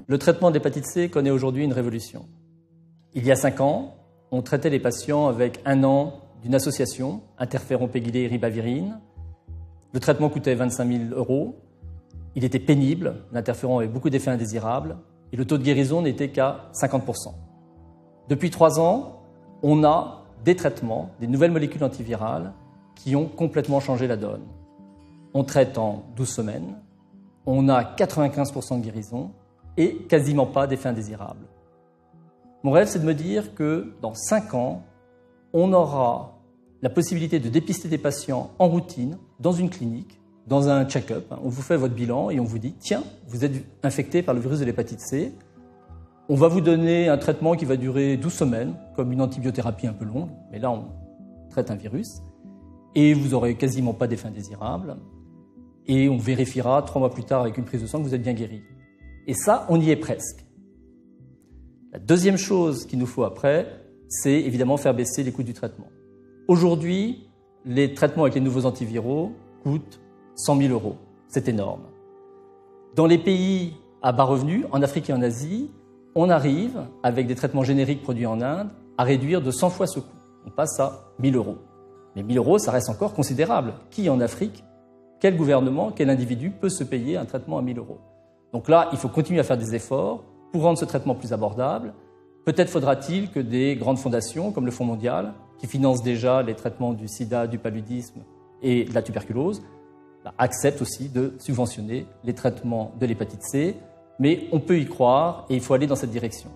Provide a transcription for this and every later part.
Le traitement de l'hépatite C connaît aujourd'hui une révolution. Il y a 5 ans, on traitait les patients avec 1 an d'une association, interféron pegylé ribavirine. Le traitement coûtait 25 000 €. Il était pénible, l'interféron avait beaucoup d'effets indésirables et le taux de guérison n'était qu'à 50%. Depuis 3 ans, on a des traitements, des nouvelles molécules antivirales qui ont complètement changé la donne. On traite en 12 semaines, on a 95% de guérison et quasiment pas d'effets indésirables. Mon rêve, c'est de me dire que dans 5 ans, on aura la possibilité de dépister des patients en routine, dans une clinique, dans un check-up. On vous fait votre bilan et on vous dit « Tiens, vous êtes infecté par le virus de l'hépatite C. On va vous donner un traitement qui va durer 12 semaines, comme une antibiothérapie un peu longue, mais là, on traite un virus. Et vous n'aurez quasiment pas d'effets indésirables. Et on vérifiera 3 mois plus tard avec une prise de sang que vous êtes bien guéri. » Et ça, on y est presque. La deuxième chose qu'il nous faut après, c'est évidemment faire baisser les coûts du traitement. Aujourd'hui, les traitements avec les nouveaux antiviraux coûtent 100 000 €. C'est énorme. Dans les pays à bas revenus, en Afrique et en Asie, on arrive, avec des traitements génériques produits en Inde, à réduire de 100 fois ce coût. On passe à 1 000 €. Mais 1 000 €, ça reste encore considérable. Qui en Afrique, quel gouvernement, quel individu peut se payer un traitement à 1 000 €? Donc là, il faut continuer à faire des efforts pour rendre ce traitement plus abordable. Peut-être faudra-t-il que des grandes fondations, comme le Fonds mondial, qui financent déjà les traitements du sida, du paludisme et de la tuberculose, acceptent aussi de subventionner les traitements de l'hépatite C. Mais on peut y croire et il faut aller dans cette direction.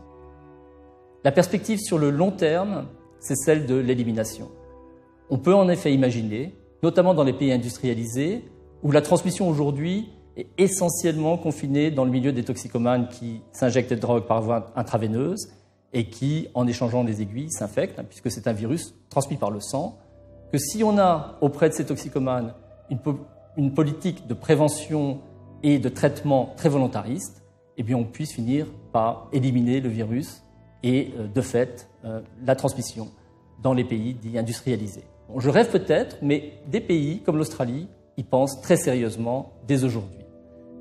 La perspective sur le long terme, c'est celle de l'élimination. On peut en effet imaginer, notamment dans les pays industrialisés, où la transmission aujourd'hui est essentiellement confinée dans le milieu des toxicomanes qui s'injectent des drogues par voie intraveineuse et qui, en échangeant des aiguilles, s'infectent, puisque c'est un virus transmis par le sang, que si on a auprès de ces toxicomanes une politique de prévention et de traitement très volontariste, eh bien on puisse finir par éliminer le virus et, de fait, la transmission dans les pays dits industrialisés. Bon, je rêve peut-être, mais des pays comme l'Australie y pensent très sérieusement dès aujourd'hui.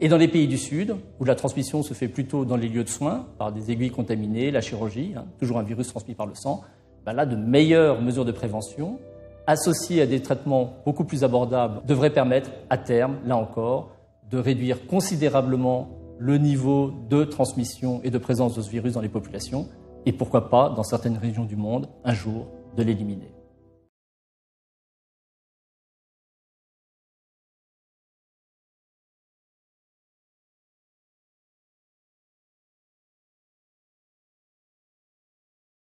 Et dans les pays du Sud, où la transmission se fait plutôt dans les lieux de soins, par des aiguilles contaminées, la chirurgie, toujours un virus transmis par le sang, là, de meilleures mesures de prévention, associées à des traitements beaucoup plus abordables, devraient permettre, à terme, là encore, de réduire considérablement le niveau de transmission et de présence de ce virus dans les populations, et pourquoi pas, dans certaines régions du monde, un jour, de l'éliminer.